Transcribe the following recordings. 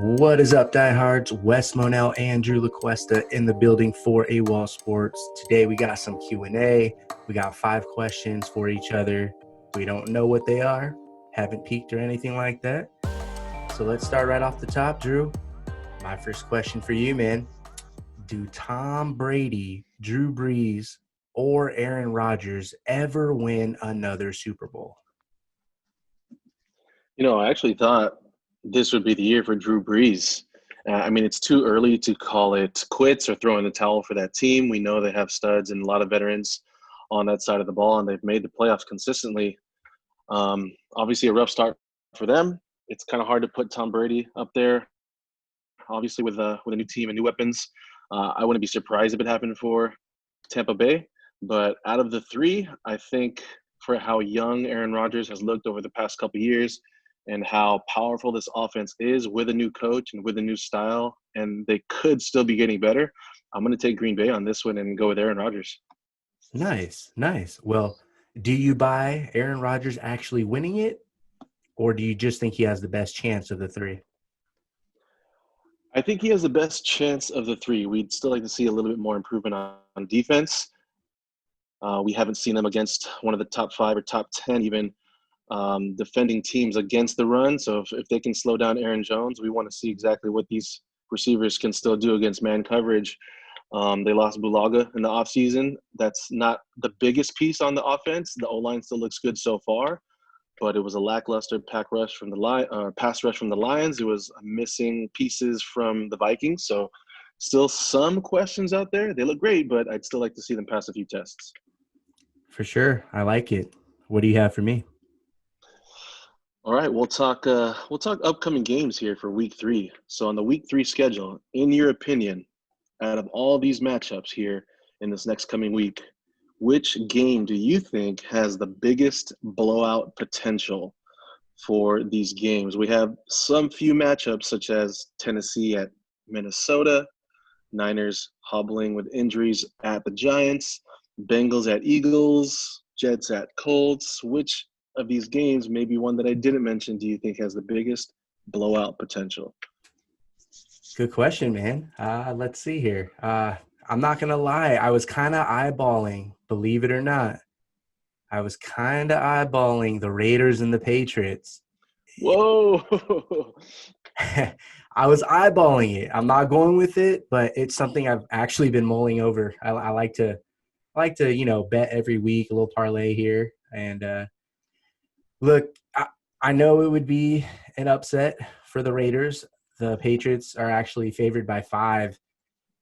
What is up, diehards? Wes Monell and Drew Lacuesta in the building for AWOL Sports. Today we got some Q&A. We got 5 questions for each other. We don't know what they are, haven't peeked or anything like that. So let's start right off the top, Drew. My first question for you, man. Do Tom Brady, Drew Brees, or Aaron Rodgers ever win another Super Bowl? I actually thought this would be the year for Drew Brees. It's too early to call it quits or throw in the towel for that team. We know they have studs and a lot of veterans on that side of the ball, and they've made the playoffs consistently. Obviously, a rough start for them. It's kind of hard to put Tom Brady up there, obviously, with a new team and new weapons. I wouldn't be surprised if it happened for Tampa Bay. But out of the three, I think for how young Aaron Rodgers has looked over the past couple of years, and how powerful this offense is with a new coach and with a new style, and they could still be getting better. I'm going to take Green Bay on this one and go with Aaron Rodgers. Nice. Well, do you buy Aaron Rodgers actually winning it, or do you just think he has the best chance of the three? I think he has the best chance of the three. We'd still like to see a little bit more improvement on defense. We haven't seen them against one of the top 5 or top 10 even defending teams against the run. So if they can slow down Aaron Jones, we want to see exactly what these receivers can still do against man coverage. They lost Bulaga in the offseason. That's not the biggest piece on the offense. The O-line still looks good so far, but it was a lackluster pass rush from the Lions. It was missing pieces from the Vikings. So still some questions out there. They look great, but I'd still like to see them pass a few tests. For sure. I like it. What do you have for me? All right, we'll talk upcoming games here for week 3. So on the week 3 schedule, in your opinion, out of all these matchups here in this next coming week, which game do you think has the biggest blowout potential for these games? We have some few matchups such as Tennessee at Minnesota, Niners hobbling with injuries at the Giants, Bengals at Eagles, Jets at Colts. Which of these games, maybe one that I didn't mention, do you think has the biggest blowout potential? Good question, man. Let's see here. I'm not going to lie. I was kind of eyeballing, believe it or not. I was kind of eyeballing the Raiders and the Patriots. Whoa. I was eyeballing it. I'm not going with it, but it's something I've actually been mulling over. I like to, bet every week, a little parlay here. And look, I know it would be an upset for the Raiders. The Patriots are actually favored by 5.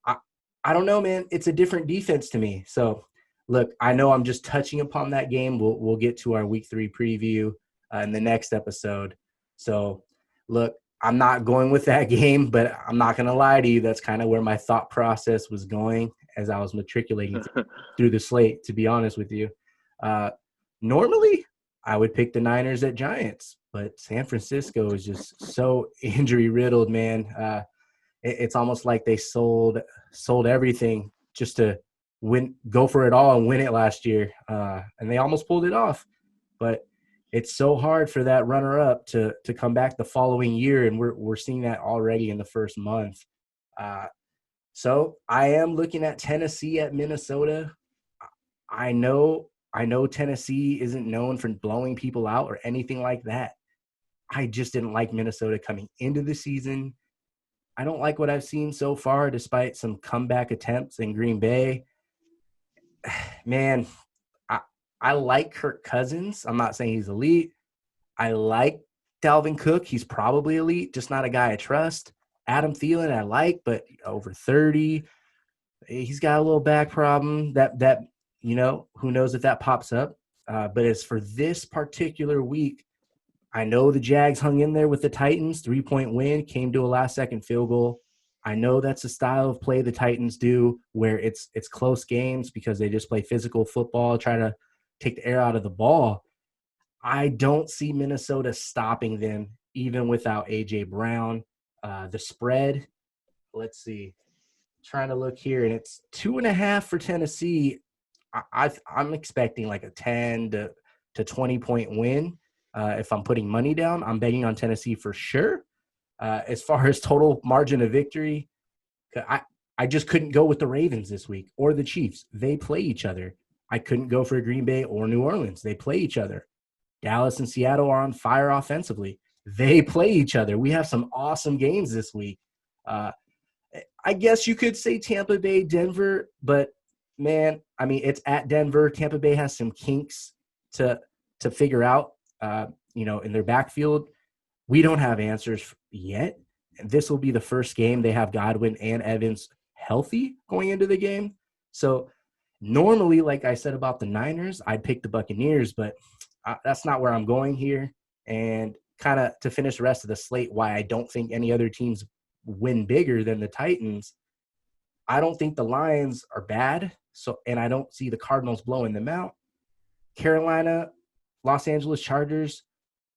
I don't know, man. It's a different defense to me. So, look, I know I'm just touching upon that game. We'll get to our Week 3 preview in the next episode. So, look, I'm not going with that game, but I'm not going to lie to you. That's kind of where my thought process was going as I was matriculating through the slate, to be honest with you. Normally, I would pick the Niners at Giants, but San Francisco is just so injury-riddled, man. It's almost like they sold everything just to go for it all and win it last year, and they almost pulled it off. But it's so hard for that runner-up to come back the following year, and we're seeing that already in the first month. So I am looking at Tennessee at Minnesota. I know Tennessee isn't known for blowing people out or anything like that. I just didn't like Minnesota coming into the season. I don't like what I've seen so far, despite some comeback attempts in Green Bay. Man, I like Kirk Cousins. I'm not saying he's elite. I like Dalvin Cook. He's probably elite, just not a guy I trust. Adam Thielen I like, but over 30. He's got a little back problem that who knows if that pops up. But as for this particular week, I know the Jags hung in there with the Titans, 3-point win, came to a last-second field goal. I know that's a style of play the Titans do where it's close games because they just play physical football, try to take the air out of the ball. I don't see Minnesota stopping them even without A.J. Brown. The spread, let's see. Trying to look here, and it's 2.5 for Tennessee. I'm expecting like a 10 to 20-point win. If I'm putting money down, I'm betting on Tennessee for sure. As far as total margin of victory, I just couldn't go with the Ravens this week or the Chiefs. They play each other. I couldn't go for Green Bay or New Orleans. They play each other. Dallas and Seattle are on fire offensively. They play each other. We have some awesome games this week. Uh, I guess you could say Tampa Bay, Denver, but man, I mean, it's at Denver. Tampa Bay has some kinks to figure out, in their backfield. We don't have answers yet. This will be the first game they have Godwin and Evans healthy going into the game. So normally, like I said about the Niners, I'd pick the Buccaneers, but that's not where I'm going here. And kind of to finish the rest of the slate, why I don't think any other teams win bigger than the Titans. I don't think the Lions are bad. And I don't see the Cardinals blowing them out. Carolina, Los Angeles Chargers,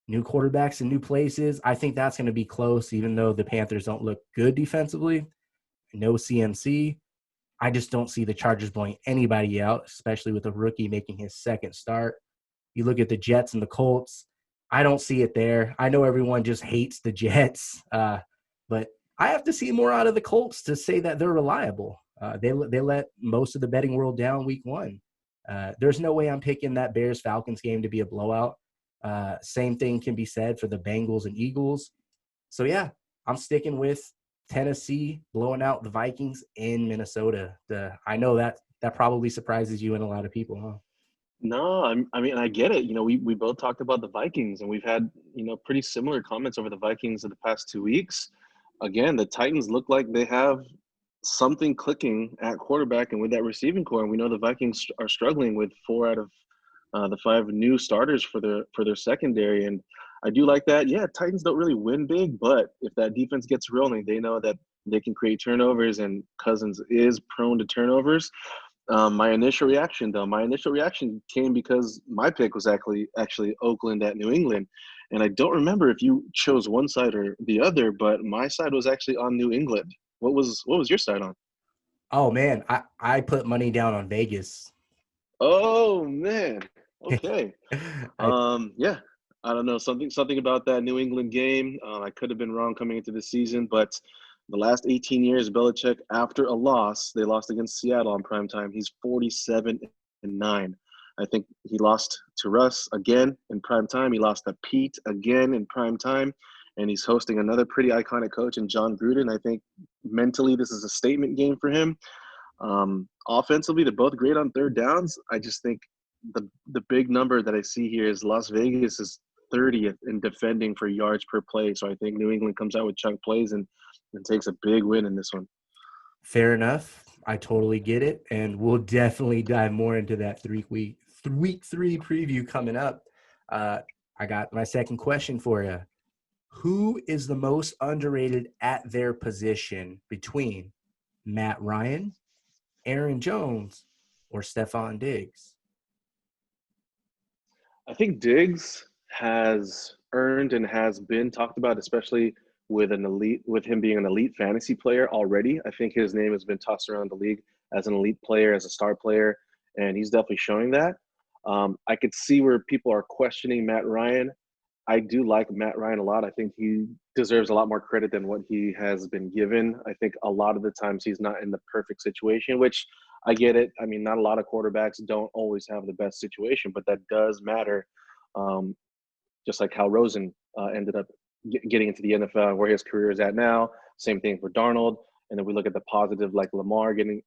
new quarterbacks in new places. I think that's going to be close, even though the Panthers don't look good defensively. No CMC. I just don't see the Chargers blowing anybody out, especially with a rookie making his second start. You look at the Jets and the Colts. I don't see it there. I know everyone just hates the Jets, but I have to see more out of the Colts to say that they're reliable. They let most of the betting world down week one. There's no way I'm picking that Bears-Falcons game to be a blowout. Same thing can be said for the Bengals and Eagles. So, yeah, I'm sticking with Tennessee blowing out the Vikings in Minnesota. I know that probably surprises you and a lot of people, huh? No, I mean, I get it. We both talked about the Vikings, and we've had, pretty similar comments over the Vikings in the past 2 weeks. Again, the Titans look like they have something clicking at quarterback and with that receiving core. And we know the Vikings are struggling with 4 out of the 5 new starters for their secondary. And I do like that. Yeah, Titans don't really win big, but if that defense gets rolling, they know that they can create turnovers, and Cousins is prone to turnovers. My initial reaction came because my pick was actually Oakland at New England, and I don't remember if you chose one side or the other, but my side was actually on New England. What was your side on? Oh, man, I put money down on Vegas. Oh man, okay. I Yeah, I don't know, something about that New England game. I could have been wrong coming into the season, but the last 18 years, Belichick, after a loss, they lost against Seattle on prime time. He's 47-9. I think he lost to Russ again in prime time. He lost to Pete again in prime time, and he's hosting another pretty iconic coach in John Gruden. I think mentally, this is a statement game for him. Offensively, they're both great on third downs. I just think the big number that I see here is Las Vegas is 30th in defending for yards per play. So I think New England comes out with chunk plays and takes a big win in this one. Fair enough. I totally get it, and we'll definitely dive more into that week 3 preview coming up. I got my second question for you. Who is the most underrated at their position between Matt Ryan, Aaron Jones, or Stefon Diggs? I think Diggs has earned and has been talked about, especially with him being an elite fantasy player already. I think his name has been tossed around the league as an elite player, as a star player, and he's definitely showing that. I could see where people are questioning Matt Ryan. I do like Matt Ryan a lot. I think he deserves a lot more credit than what he has been given. I think a lot of the times he's not in the perfect situation, which I get it. I mean, not a lot of quarterbacks don't always have the best situation, but that does matter. Um, just like how Rosen ended up getting into the NFL, where his career is at now. Same thing for Darnold. And then we look at the positive, like Lamar getting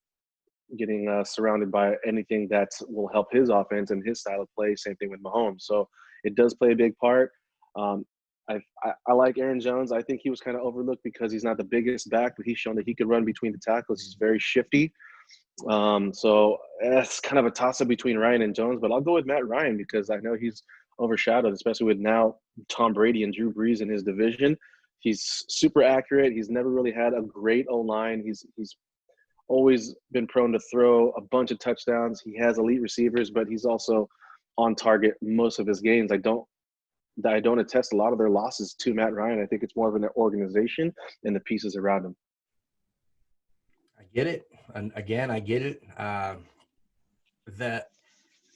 surrounded by anything that will help his offense and his style of play. Same thing with Mahomes. So it does play a big part. Um, I like Aaron Jones. I think he was kind of overlooked because he's not the biggest back, but he's shown that he could run between the tackles. He's very shifty. So it's kind of a toss-up between Ryan and Jones, but I'll go with Matt Ryan because I know he's overshadowed, especially with now Tom Brady and Drew Brees in his division. He's super accurate. He's never really had a great O-line. He's always been prone to throw a bunch of touchdowns. He has elite receivers, but he's also on target most of his games. I don't attest a lot of their losses to Matt Ryan. I think it's more of an organization and the pieces around him. I get it. And again, I get it. That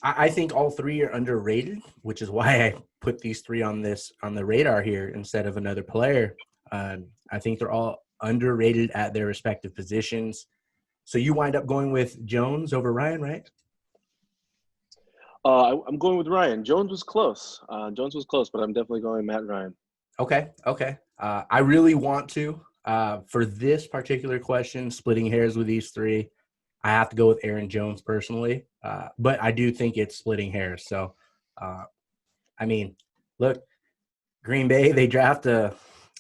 I think all three are underrated, which is why I put these three on the radar here instead of another player. I think they're all underrated at their respective positions. So you wind up going with Jones over Ryan, right? I'm going with Ryan. Jones was close. But I'm definitely going Matt Ryan. Okay. I really want to. For this particular question, splitting hairs with these three, I have to go with Aaron Jones personally. But I do think it's splitting hairs. So, I mean, look, Green Bay, they draft a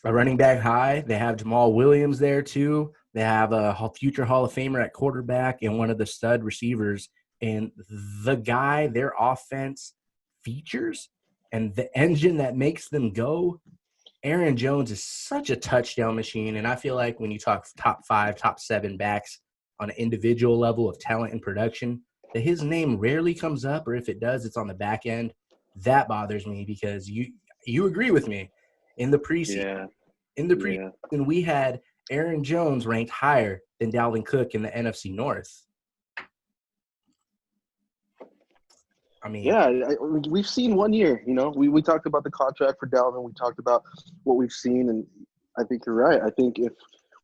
running back high. They have Jamal Williams there too. They have a future Hall of Famer at quarterback and one of the stud receivers. And the guy their offense features and the engine that makes them go, Aaron Jones is such a touchdown machine. And I feel like when you talk top 5, top 7 backs on an individual level of talent and production, that his name rarely comes up, or if it does, it's on the back end. That bothers me because you agree with me. In the preseason, Yeah, in the yeah. preseason, we had Aaron Jones ranked higher than Dalvin Cook in the NFC North. I mean, We've seen 1 year. We talked about the contract for Dalvin. We talked about what we've seen, and I think you're right. I think if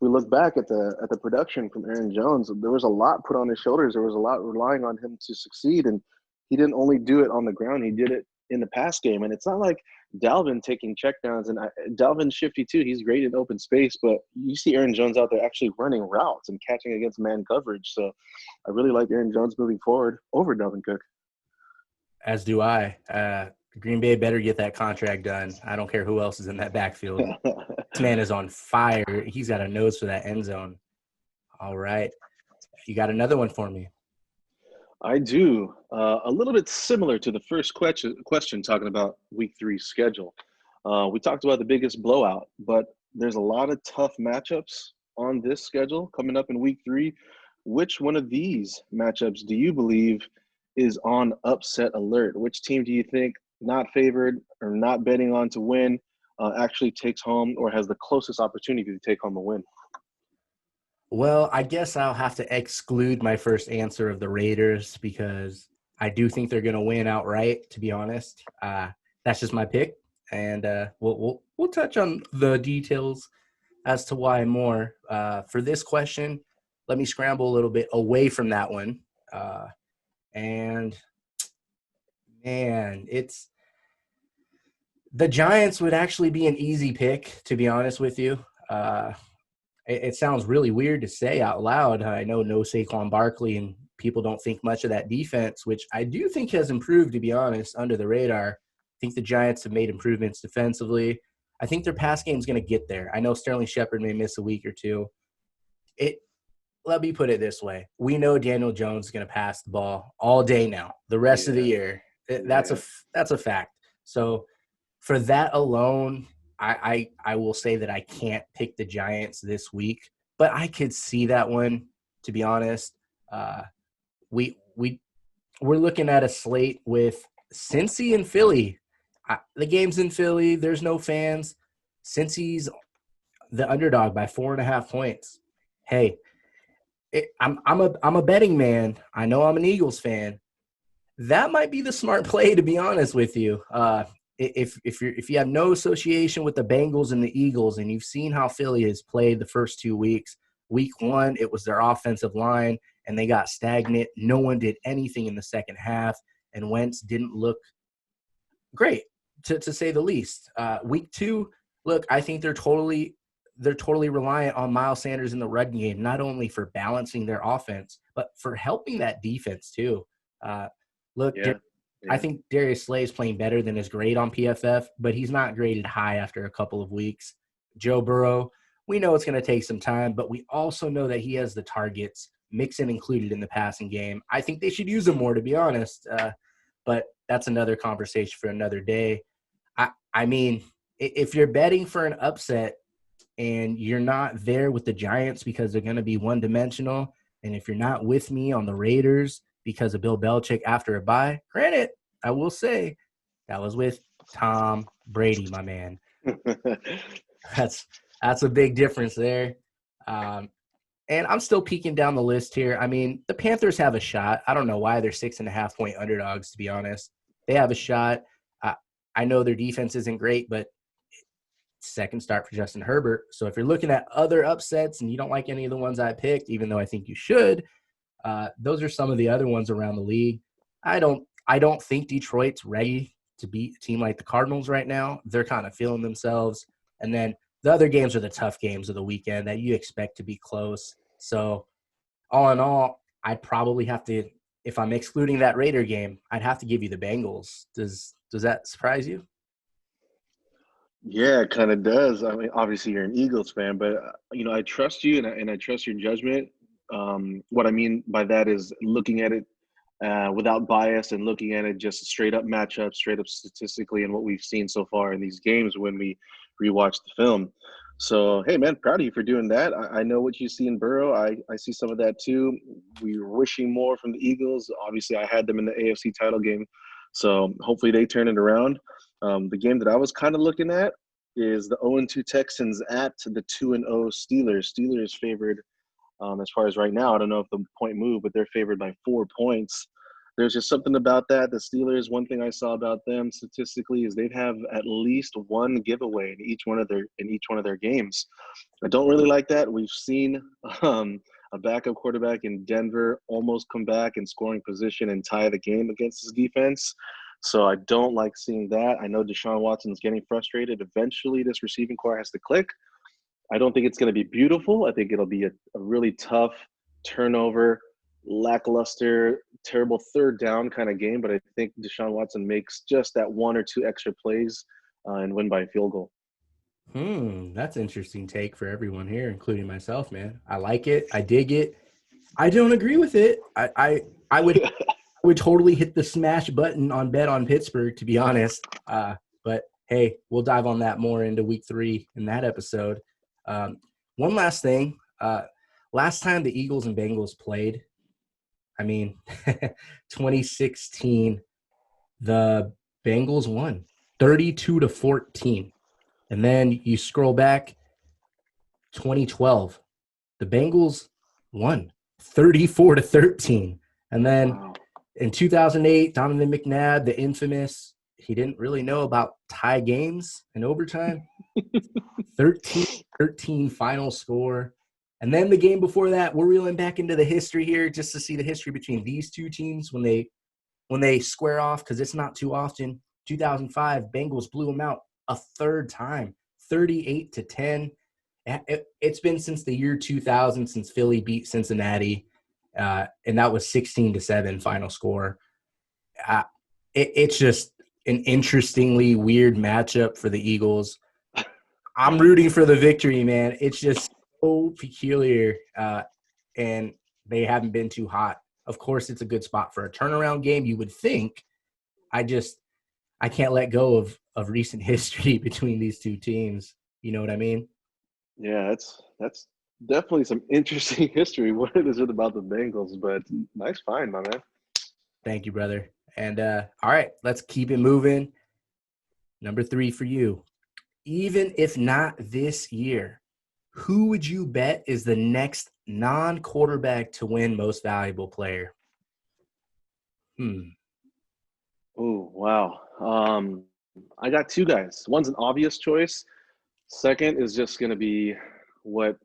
we look back at the production from Aaron Jones, there was a lot put on his shoulders. There was a lot relying on him to succeed, and he didn't only do it on the ground. He did it in the pass game, and it's not like Dalvin taking checkdowns. And Dalvin's shifty too. He's great in open space, but you see Aaron Jones out there actually running routes and catching against man coverage. So I really like Aaron Jones moving forward over Dalvin Cook. as do I. Green Bay better get that contract done. I don't care who else is in that backfield. This man is on fire. He's got a nose for that end zone. All right. You got another one for me? I do. A little bit similar to the first question talking about week 3 schedule. We talked about the biggest blowout, but there's a lot of tough matchups on this schedule coming up in week 3. Which one of these matchups do you believe is on upset alert? Which team do you think not favored or not betting on to win actually takes home or has the closest opportunity to take home a win? Well, I guess I'll have to exclude my first answer of the Raiders because I do think they're going to win outright, to be honest. That's just my pick, and we'll touch on the details as to why more. For this question, let me scramble a little bit away from that one. And, man, it's – the Giants would actually be an easy pick, to be honest with you. It sounds really weird to say out loud. I know no Saquon Barkley, and people don't think much of that defense, which I do think has improved, to be honest, under the radar. I think the Giants have made improvements defensively. I think their pass game is going to get there. I know Sterling Shepard may miss a week or two. Let me put it this way. We know Daniel Jones is going to pass the ball all day now, the rest of the year. That's a fact. So for that alone, I will say that I can't pick the Giants this week, but I could see that one, to be honest. We're looking at a slate with Cincy and Philly. The game's in Philly. There's no fans. Cincy's the underdog by 4.5 points. Hey, I'm a betting man. I know I'm an Eagles fan. That might be the smart play, to be honest with you. If you have no association with the Bengals and the Eagles, and you've seen how Philly has played the first 2 weeks, week 1 it was their offensive line, and they got stagnant. No one did anything in the second half, and Wentz didn't look great, to say the least. Week 2, look, I think they're totally reliant on Miles Sanders in the run game, not only for balancing their offense, but for helping that defense too. I think Darius Slay is playing better than his grade on PFF, but he's not graded high after a couple of weeks. Joe Burrow, we know it's going to take some time, but we also know that he has the targets, Mixon included in the passing game. I think they should use him more, to be honest, but that's another conversation for another day. I mean, if you're betting for an upset and you're not there with the Giants because they're going to be one-dimensional, and if you're not with me on the Raiders because of Bill Belichick after a bye, granted, I will say that was with Tom Brady, my man. That's a big difference there. And I'm still peeking down the list here. I mean, the Panthers have a shot. I don't know why they're 6.5-point underdogs, to be honest. They have a shot. I know their defense isn't great, but second start for Justin Herbert. So if you're looking at other upsets and you don't like any of the ones I picked, even though I think you should, those are some of the other ones around the league. I don't think Detroit's ready to beat a team like the Cardinals right now. They're kind of feeling themselves. And then the other games are the tough games of the weekend that you expect to be close. So all in all, I'd probably have to, if I'm excluding that Raider game, I'd have to give you the Bengals. Does that surprise you? Yeah, it kind of does. I mean, obviously you're an Eagles fan, but I trust you and I trust your judgment. What I mean by that is looking at it without bias and looking at it just straight up matchup, straight up statistically, and what we've seen so far in these games when we rewatch the film. So, hey, man, proud of you for doing that. I know what you see in Burrow. I see some of that too. We were wishing more from the Eagles. Obviously, I had them in the AFC title game. So hopefully they turn it around. The game that I was kind of looking at is the 0-2 Texans at the 2-0 Steelers. Steelers favored as far as right now. I don't know if the point moved, but they're favored by 4 points. There's just something about that. The Steelers, one thing I saw about them statistically is they'd have at least one giveaway in each one of their games. I don't really like that. We've seen a backup quarterback in Denver almost come back in scoring position and tie the game against his defense. So I don't like seeing that. I know Deshaun Watson's getting frustrated. Eventually, this receiving core has to click. I don't think it's going to be beautiful. I think it'll be a really tough turnover, lackluster, terrible third down kind of game. But I think Deshaun Watson makes just that one or two extra plays and win by a field goal. That's an interesting take for everyone here, including myself, man. I like it. I dig it. I don't agree with it. I would totally hit the smash button on bet on Pittsburgh, to be honest. But hey, we'll dive on that more into week 3 in that episode. One last thing. Last time the Eagles and Bengals played, I mean, 2016, the Bengals won 32-14. And then you scroll back 2012, the Bengals won 34-13. And then Wow. in 2008, Donovan McNabb, the infamous, he didn't really know about tie games in overtime. 13-13 final score. And then the game before that, we're reeling back into the history here just to see the history between these two teams when they square off, because it's not too often. 2005, Bengals blew them out a third time, 38-10. It's been since the year 2000 since Philly beat Cincinnati, and that was 16-7 final score. It's just an interestingly weird matchup for the Eagles. I'm rooting for the victory, man. It's just so peculiar, and they haven't been too hot. Of course, it's a good spot for a turnaround game, you would think. I can't let go of recent history between these two teams. You know what I mean? Yeah, that's definitely some interesting history. What is it about the Bengals? But nice find, my man. Thank you, brother. And all right, let's keep it moving. Number 3 for you. Even if not this year, who would you bet is the next non-quarterback to win most valuable player? Oh, wow. I got two guys. One's an obvious choice. Second is just going to be what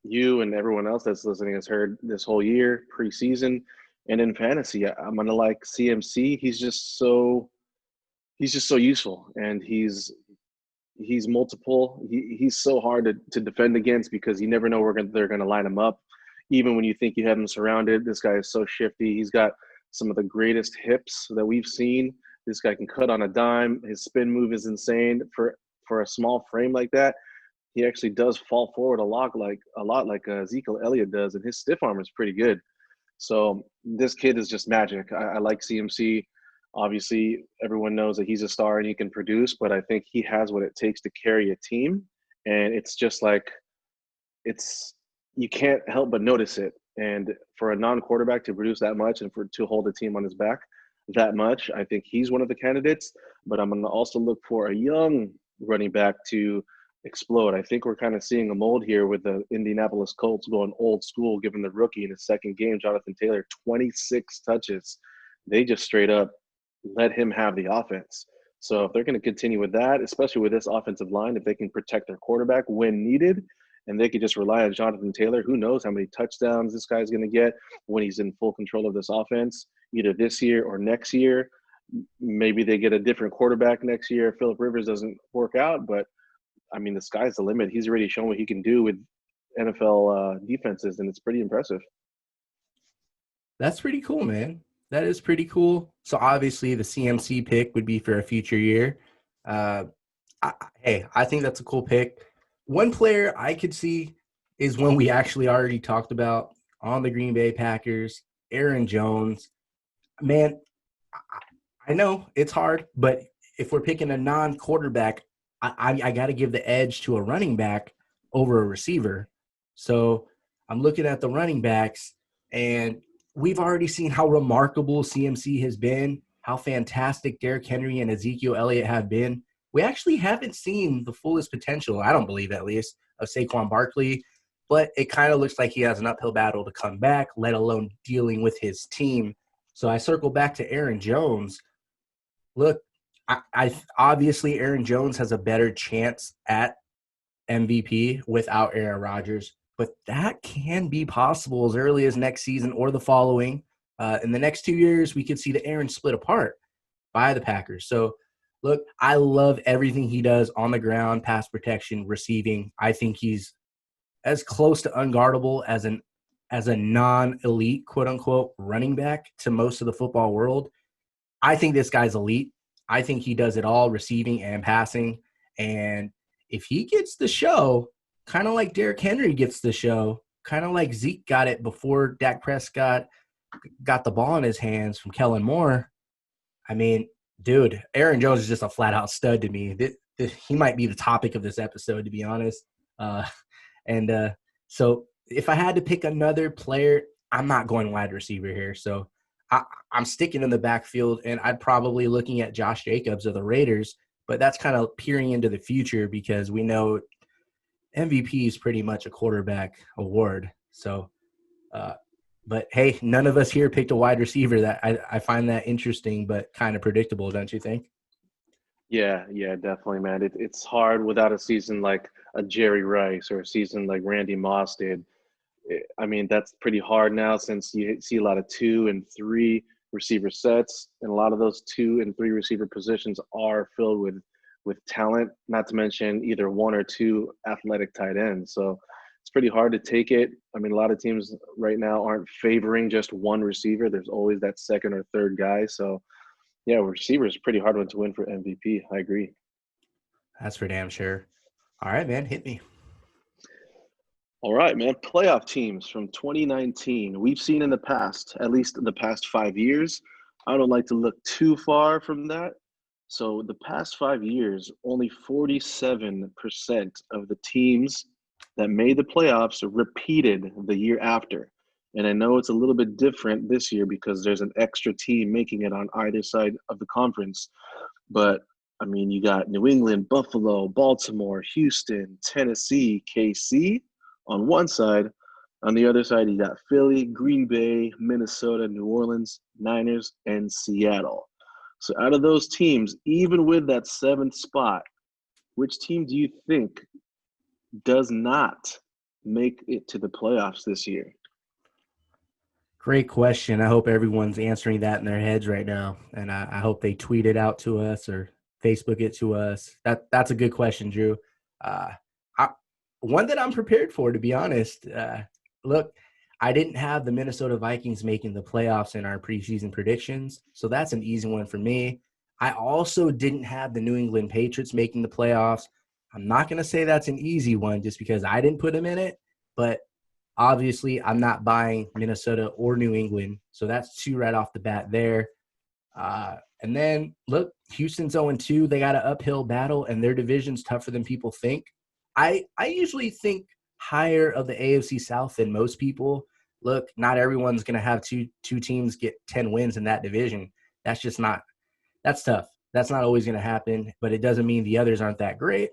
you and everyone else that's listening has heard this whole year, preseason, and in fantasy. I'm going to like CMC. He's just so useful, and he's multiple. He's so hard to defend against because you never know where they're going to line him up. Even when you think you have him surrounded, this guy is so shifty. He's got some of the greatest hips that we've seen. This guy can cut on a dime. His spin move is insane for a small frame like that. He actually does fall forward a lot like Ezekiel Elliott does, and his stiff arm is pretty good. So this kid is just magic. I like CMC. Obviously, everyone knows that he's a star and he can produce, but I think he has what it takes to carry a team. And it's just like you can't help but notice it. And for a non-quarterback to produce that much and to hold a team on his back that much, I think he's one of the candidates. But I'm going to also look for a young running back to explode. I think we're kind of seeing a mold here with the Indianapolis Colts going old school, giving the rookie in his second game, Jonathan Taylor, 26 touches. They just straight up let him have the offense. So if they're going to continue with that, especially with this offensive line, if they can protect their quarterback when needed, and they could just rely on Jonathan Taylor, who knows how many touchdowns this guy's going to get when he's in full control of this offense, either this year or next year. Maybe they get a different quarterback next year if Phillip Rivers doesn't work out, but I mean, the sky's the limit. He's already shown what he can do with NFL defenses, and it's pretty impressive. That's pretty cool, man. That is pretty cool. So obviously the CMC pick would be for a future year. Uh, I think that's a cool pick. One player I could see is one we actually already talked about on the Green Bay Packers, Aaron Jones. Man, I know it's hard, but if we're picking a non-quarterback, I got to give the edge to a running back over a receiver. So I'm looking at the running backs, and we've already seen how remarkable CMC has been, how fantastic Derrick Henry and Ezekiel Elliott have been. We actually haven't seen the fullest potential, I don't believe at least, of Saquon Barkley, but it kind of looks like he has an uphill battle to come back, let alone dealing with his team. So I circle back to Aaron Jones. Look, I obviously Aaron Jones has a better chance at MVP without Aaron Rodgers, but that can be possible as early as next season or the following. In the next 2 years, we could see the Aaron split apart by the Packers. So, look, I love everything he does on the ground, pass protection, receiving. I think he's as close to unguardable as a non-elite, quote unquote, running back to most of the football world. I think this guy's elite. I think he does it all, receiving and passing. And if he gets the show, kind of like Derrick Henry gets the show, kind of like Zeke got it before Dak Prescott got the ball in his hands from Kellen Moore. I mean, dude, Aaron Jones is just a flat-out stud to me. He might be the topic of this episode, to be honest. So if I had to pick another player, I'm not going wide receiver here. So I'm sticking in the backfield, and I'd probably looking at Josh Jacobs of the Raiders, but that's kind of peering into the future because we know MVP is pretty much a quarterback award. So, but hey, none of us here picked a wide receiver. That I find that interesting, but kind of predictable, don't you think? Yeah, definitely, man. It's hard without a season like a Jerry Rice or a season like Randy Moss did. I mean, that's pretty hard now since you see a lot of 2 and 3 receiver sets, and a lot of those 2 and 3 receiver positions are filled with talent, not to mention either 1 or 2 athletic tight ends. So it's pretty hard to take it. I mean, a lot of teams right now aren't favoring just one receiver. There's always that second or third guy. So yeah, receiver is a pretty hard one to win for MVP. I agree. That's for damn sure. All right, man, hit me. All right, man. Playoff teams from 2019. We've seen in the past, at least in the past 5 years. I don't like to look too far from that. So the past 5 years, only 47% of the teams that made the playoffs repeated the year after. And I know it's a little bit different this year because there's an extra team making it on either side of the conference. But I mean, you got New England, Buffalo, Baltimore, Houston, Tennessee, KC on one side. On the other side, you got Philly, Green Bay, Minnesota, New Orleans, Niners, and Seattle. So out of those teams, even with that 7th spot, which team do you think does not make it to the playoffs this year? Great question. I hope everyone's answering that in their heads right now, and I hope they tweet it out to us or Facebook it to us. That's a good question, Drew. Uh, I, one that I'm prepared for, to be honest. Look, I didn't have the Minnesota Vikings making the playoffs in our preseason predictions, so that's an easy one for me. I also didn't have the New England Patriots making the playoffs. I'm not going to say that's an easy one just because I didn't put them in it, but obviously, I'm not buying Minnesota or New England, so that's 2 right off the bat there. And then, look, Houston's 0-2. They got an uphill battle, and their division's tougher than people think. I usually think higher of the AFC South than most people. Look, not everyone's going to have two teams get 10 wins in that division. That's just not – that's tough. That's not always going to happen, but it doesn't mean the others aren't that great.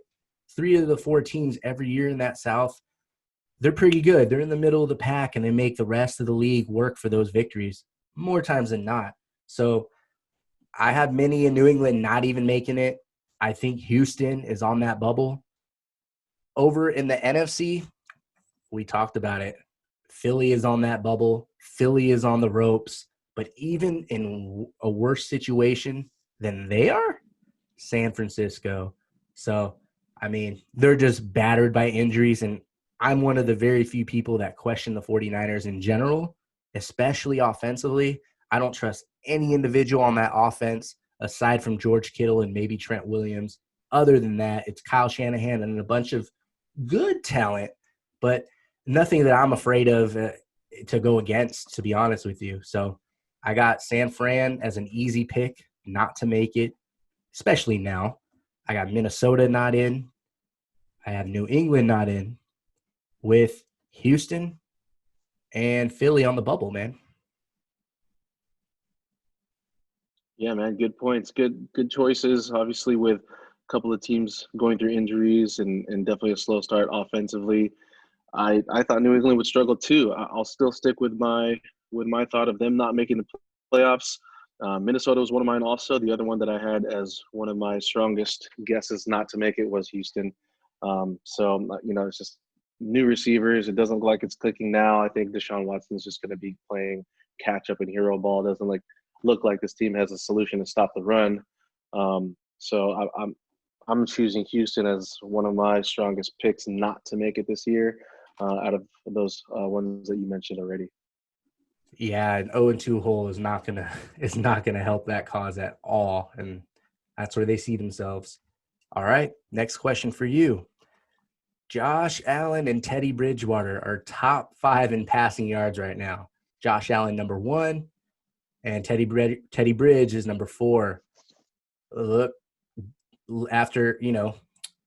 3 of the 4 teams every year in that South, they're pretty good. They're in the middle of the pack, and they make the rest of the league work for those victories more times than not. So I have many in New England not even making it. I think Houston is on that bubble. Over in the NFC, we talked about it. Philly is on that bubble. Philly is on the ropes. But even in a worse situation than they are, San Francisco. So, I mean, they're just battered by injuries. And I'm one of the very few people that question the 49ers in general, especially offensively. I don't trust any individual on that offense aside from George Kittle and maybe Trent Williams. Other than that, it's Kyle Shanahan and a bunch of good talent, but nothing that I'm afraid of to go against, to be honest with you. So I got San Fran as an easy pick not to make it, especially now. I got Minnesota not in. I have New England not in with Houston and Philly on the bubble, man. Yeah, man, good points. Good choices. Obviously, with a couple of teams going through injuries and definitely a slow start offensively. I thought New England would struggle too. I'll still stick with my thought of them not making the playoffs. Minnesota was one of mine also. The other one that I had as one of my strongest guesses not to make it was Houston. It's just new receivers. It doesn't look like it's clicking now. I think Deshaun Watson's just going to be playing catch up and hero ball. It doesn't look like this team has a solution to stop the run. I'm choosing Houston as one of my strongest picks not to make it this year, out of those ones that you mentioned already. Yeah, an 0-2 hole is not gonna is not gonna help that cause at all, and that's where they see themselves. All right, next question for you. Josh Allen and Teddy Bridgewater are top 5 in passing yards right now. Josh Allen number 1, and Teddy Bridge is number 4. Look, after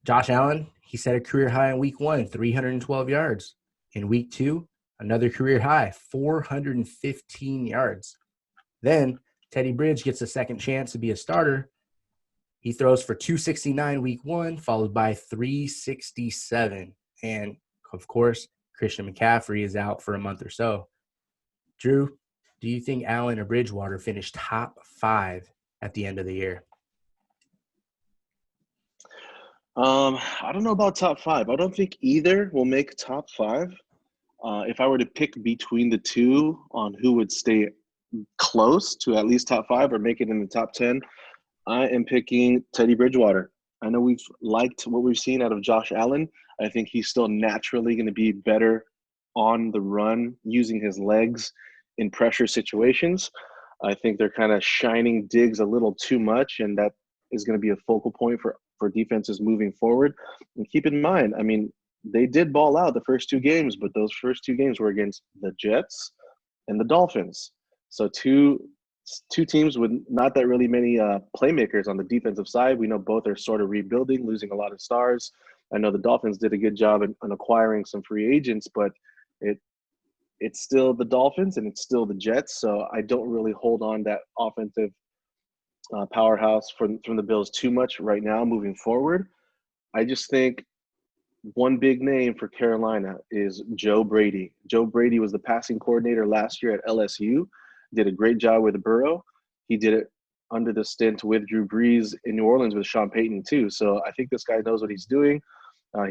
Josh Allen, he set a career high in Week 1, 312 yards. In Week 2, another career high, 415 yards. Then Teddy Bridge gets a second chance to be a starter. He throws for 269 Week 1, followed by 367. And, of course, Christian McCaffrey is out for a month or so. Drew, do you think Allen or Bridgewater finish top 5 at the end of the year? I don't know about top five. I don't think either will make top five. If I were to pick between the two on who would stay close to at least top five or make it in the top 10, I am picking Teddy Bridgewater. I know we've liked what we've seen out of Josh Allen. I think he's still naturally going to be better on the run using his legs in pressure situations. I think they're kind of shining Diggs a little too much, and that is going to be a focal point for defenses moving forward. And keep in mind, I mean, they did ball out the first two games, but those first two games were against the Jets and the Dolphins. So two teams with not that really many playmakers on the defensive side. We know both are sort of rebuilding, losing a lot of stars. I know the Dolphins did a good job in acquiring some free agents, but it's still the Dolphins and it's still the Jets. So I don't really hold on that offensive powerhouse from the Bills too much right now moving forward. I just think one big name for Carolina is Joe Brady. Joe Brady was the passing coordinator last year at LSU, did a great job with Burrow. He did it under the stint with Drew Brees in New Orleans with Sean Payton too. So I think this guy knows what he's doing.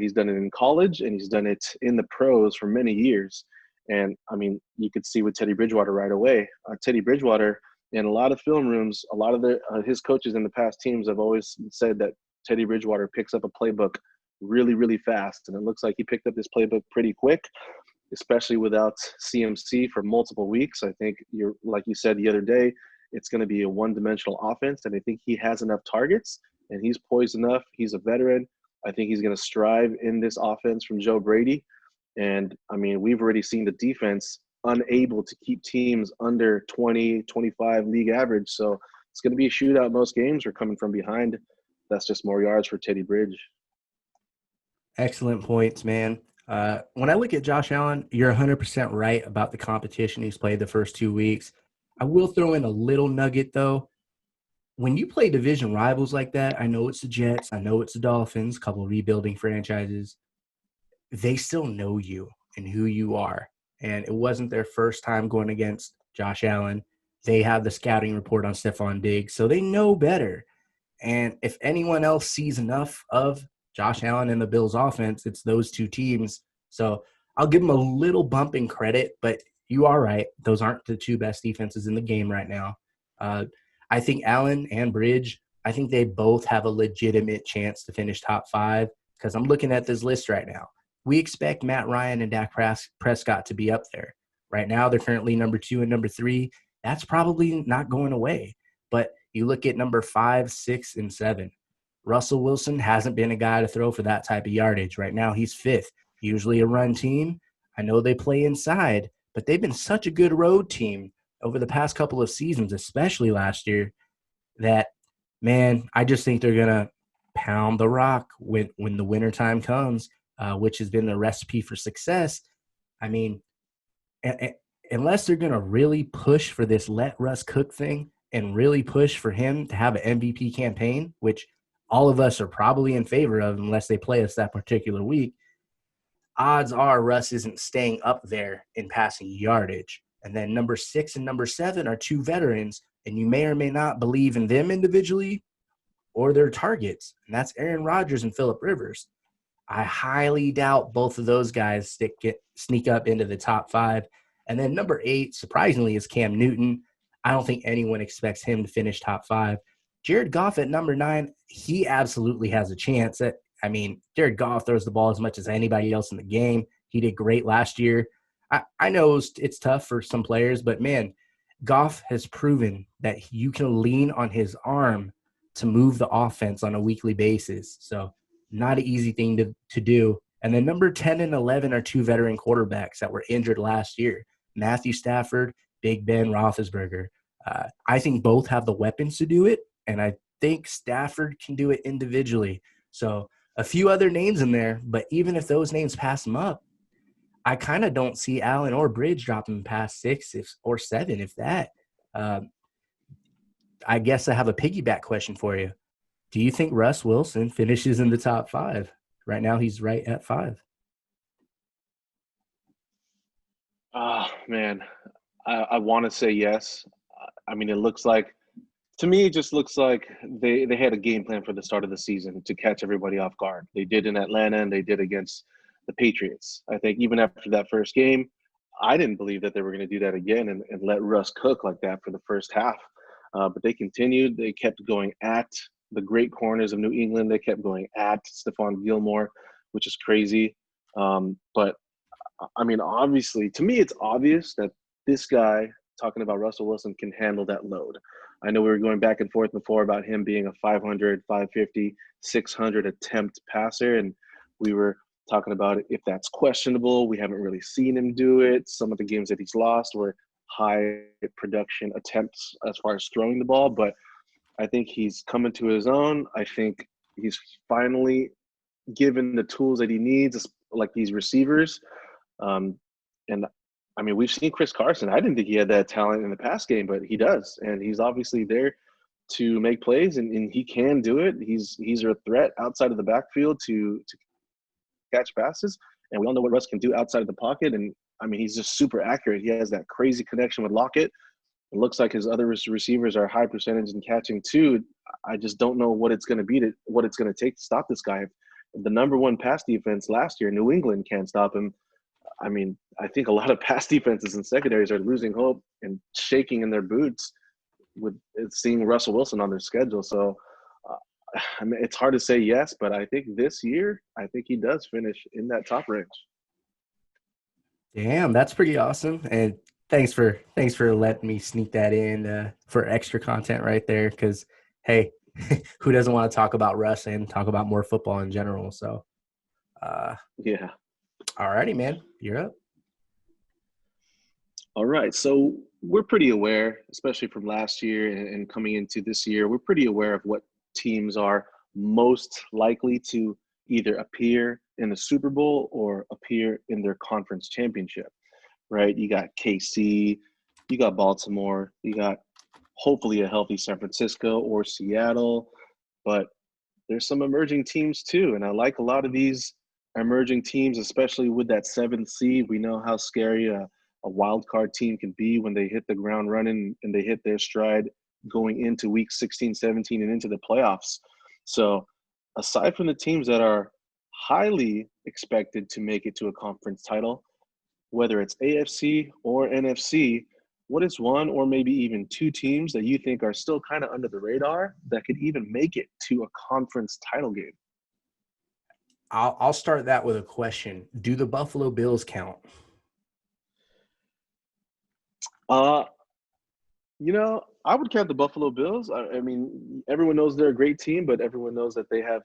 He's done it in college and he's done it in the pros for many years. And I mean, you could see with Teddy Bridgewater right away. Teddy Bridgewater, in a lot of film rooms, a lot of his coaches in the past teams have always said that Teddy Bridgewater picks up a playbook really, really fast. And it looks like he picked up this playbook pretty quick, especially without CMC for multiple weeks. I think like you said the other day, it's going to be a one-dimensional offense. And I think he has enough targets and he's poised enough. He's a veteran. I think he's going to strive in this offense from Joe Brady. And I mean, we've already seen the defense unable to keep teams under 20, 25 league average. So it's going to be a shootout most games. We're coming from behind. That's just more yards for Teddy Bridge. Excellent points, man. When I look at Josh Allen, you're 100% right about the competition he's played the first 2 weeks. I will throw in a little nugget, though. When you play division rivals like that, I know it's the Jets, I know it's the Dolphins, a couple of rebuilding franchises. They still know you and who you are. And it wasn't their first time going against Josh Allen. They have the scouting report on Stefon Diggs, so they know better. And if anyone else sees enough of Josh Allen and the Bills offense, it's those two teams. So I'll give them a little bump in credit, but you are right. Those aren't the two best defenses in the game right now. I think Allen and Bridge, I think they both have a legitimate chance to finish top five because I'm looking at this list right now. We expect Matt Ryan and Dak Prescott to be up there. Right now, they're currently number 2 and number 3. That's probably not going away. But you look at number 5, 6, and 7. Russell Wilson hasn't been a guy to throw for that type of yardage. Right now, he's 5th. Usually a run team. I know they play inside, but they've been such a good road team over the past couple of seasons, especially last year, that, man, I just think they're going to pound the rock when the wintertime comes, which has been the recipe for success. I mean, unless they're going to really push for this let Russ cook thing and really push for him to have an MVP campaign, which all of us are probably in favor of unless they play us that particular week, odds are Russ isn't staying up there in passing yardage. And then number 6 and number 7 are two veterans, and you may or may not believe in them individually or their targets, and that's Aaron Rodgers and Phillip Rivers. I highly doubt both of those guys sneak up into the top 5. And then number 8, surprisingly, is Cam Newton. I don't think anyone expects him to finish top 5. Jared Goff at number 9, he absolutely has a chance. Jared Goff throws the ball as much as anybody else in the game. He did great last year. I know it's tough for some players, but, man, Goff has proven that you can lean on his arm to move the offense on a weekly basis. So not an easy thing to do. And then number 10 and 11 are two veteran quarterbacks that were injured last year. Matthew Stafford, Big Ben Roethlisberger. I think both have the weapons to do it, and I think Stafford can do it individually. So a few other names in there, but even if those names pass them up, I kind of don't see Allen or Bridge dropping past 6 or 7, if that. I guess I have a piggyback question for you. Do you think Russ Wilson finishes in the top 5? Right now, he's right at 5. Man, I want to say yes. I mean, it looks like, to me, it just looks like they had a game plan for the start of the season to catch everybody off guard. They did in Atlanta, and they did against the Patriots. I think even after that first game, I didn't believe that they were going to do that again and let Russ cook like that for the first half. But they continued. They kept going at the great corners of New England. They kept going at Stephon Gilmore, which is crazy. But I mean, obviously, to me, it's obvious that this guy, talking about Russell Wilson, can handle that load. I know we were going back and forth before about him being a 500, 550, 600 attempt passer, and we were talking about if that's questionable. We haven't really seen him do it. Some of the games that he's lost were high production attempts as far as throwing the ball, but I think he's coming to his own. I think he's finally given the tools that he needs, like these receivers. And I mean, we've seen Chris Carson. I didn't think he had that talent in the past game, but he does. And he's obviously there to make plays, and he can do it. He's a threat outside of the backfield to catch passes. And we all know what Russ can do outside of the pocket. And I mean, he's just super accurate. He has that crazy connection with Lockett. It looks like his other receivers are high percentage in catching too. I just don't know what it's going to be what it's going to take to stop this guy. The number 1 pass defense last year, New England, can't stop him. I mean, I think a lot of pass defenses and secondaries are losing hope and shaking in their boots with seeing Russell Wilson on their schedule. So, I mean, it's hard to say yes, but I think this year, I think he does finish in that top range. Damn, that's pretty awesome. And thanks for letting me sneak that in for extra content right there. Because hey, who doesn't want to talk about Russ and talk about more football in general? So, Yeah. All righty, man, you're up. All right. So we're pretty aware, especially from last year and coming into this year, we're pretty aware of what teams are most likely to either appear in the Super Bowl or appear in their conference championship, right? You got KC, you got Baltimore, you got hopefully a healthy San Francisco or Seattle, but there's some emerging teams too. And I like a lot of these emerging teams, especially with that 7th seed. We know how scary a a wild card team can be when they hit the ground running and they hit their stride going into week 16, 17, and into the playoffs. So aside from the teams that are highly expected to make it to a conference title, whether it's AFC or NFC, what is one or maybe even two teams that you think are still kind of under the radar that could even make it to a conference title game? I'll start that with a question. Do the Buffalo Bills count? Uh, I would count the Buffalo Bills. I mean, everyone knows they're a great team, but everyone knows that they have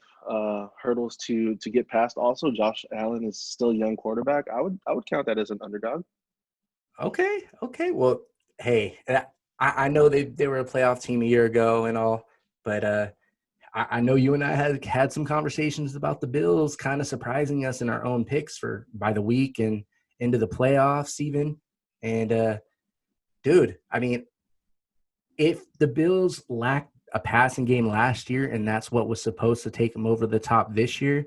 hurdles to get past. Also, Josh Allen is still a young quarterback. I would count that as an underdog. Okay. Well, hey, I know they were a playoff team a year ago and all, but I know you and I had some conversations about the Bills kind of surprising us in our own picks for by the week and into the playoffs even. And dude, I mean, if the Bills lacked a passing game last year and that's what was supposed to take them over the top this year,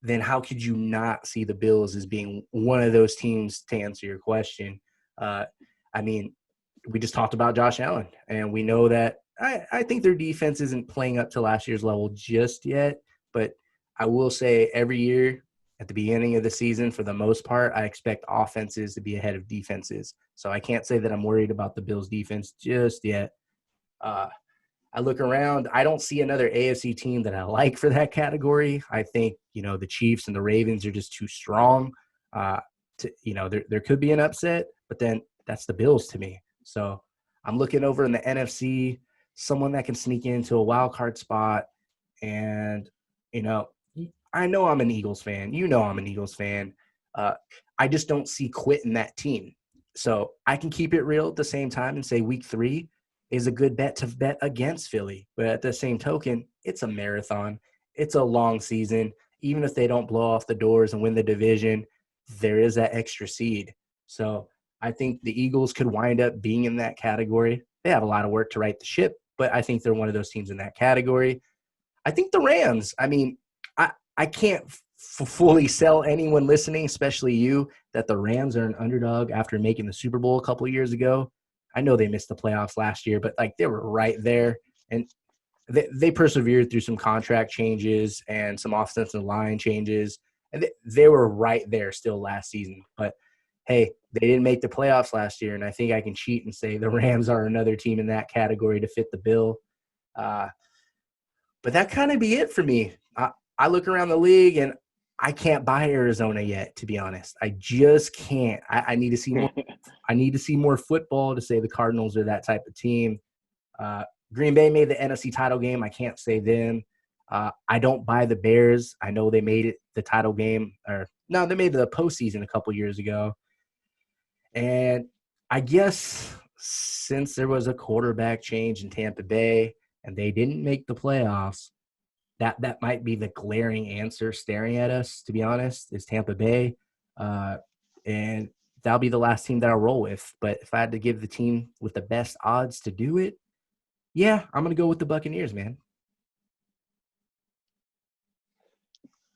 then how could you not see the Bills as being one of those teams to answer your question? Uh, I mean, we just talked about Josh Allen, and we know that I think their defense isn't playing up to last year's level just yet, but I will say every year at the beginning of the season, for the most part, I expect offenses to be ahead of defenses. So I can't say that I'm worried about the Bills' defense just yet. Uh, I look around, I don't see another AFC team that I like for that category. I think, the Chiefs and the Ravens are just too strong. There could be an upset, but then that's the Bills to me. So I'm looking over in the NFC, someone that can sneak into a wild card spot. And, you know, I know I'm an Eagles fan. I'm an Eagles fan. Uh, I just don't see quitting that team. So I can keep it real at the same time and say week 3 is a good bet to bet against Philly. But at the same token, it's a marathon. It's a long season. Even if they don't blow off the doors and win the division, there is that extra seed. So I think the Eagles could wind up being in that category. They have a lot of work to right the ship, but I think they're one of those teams in that category. I think the Rams, I mean, I can't fully sell anyone listening, especially you, that the Rams are an underdog after making the Super Bowl a couple of years ago. I know they missed the playoffs last year, but they were right there. And they persevered through some contract changes and some offensive line changes. And they were right there still last season. But, hey, they didn't make the playoffs last year, and I think I can cheat and say the Rams are another team in that category to fit the bill. But that kind of be it for me. I look around the league, and I can't buy Arizona yet, to be honest. I just can't. I need to see more. I need to see more football to say the Cardinals are that type of team. Green Bay made the NFC title game. I can't say them. I don't buy the Bears. I know they made it the title game. They made the postseason a couple years ago. And I guess since there was a quarterback change in Tampa Bay and they didn't make the playoffs, that might be the glaring answer staring at us, to be honest, is Tampa Bay. And that'll be the last team that I'll roll with. But if I had to give the team with the best odds to do it, yeah, I'm going to go with the Buccaneers, man.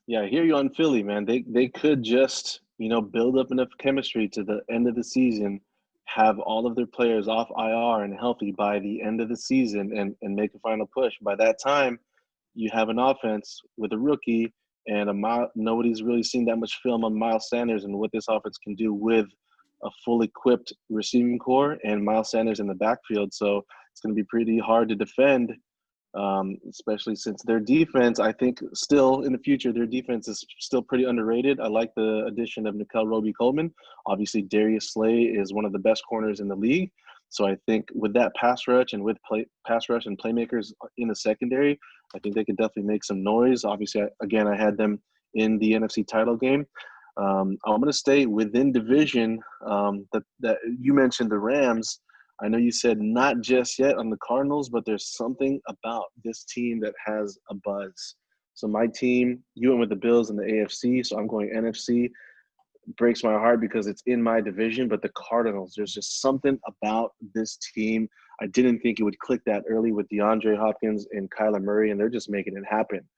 Yeah, I hear you on Philly, man. They could just, build up enough chemistry to the end of the season, have all of their players off IR and healthy by the end of the season and make a final push. By that time, you have an offense with a rookie and nobody's really seen that much film on Miles Sanders and what this offense can do with a fully equipped receiving core and Miles Sanders in the backfield. So it's going to be pretty hard to defend, especially since their defense, I think still in the future, their defense is still pretty underrated. I like the addition of Nickel Roby-Coleman. Obviously, Darius Slay is one of the best corners in the league. So I think with that pass rush and with pass rush and playmakers in the secondary, I think they could definitely make some noise. Obviously, I had them in the NFC title game. I'm going to stay within division. That you mentioned the Rams. I know you said not just yet on the Cardinals, but there's something about this team that has a buzz. So my team, you went with the Bills in the AFC, so I'm going NFC. Breaks my heart because it's in my division, but the Cardinals, there's just something about this team. I didn't think it would click that early with DeAndre Hopkins and Kyler Murray, and they're just making it happen.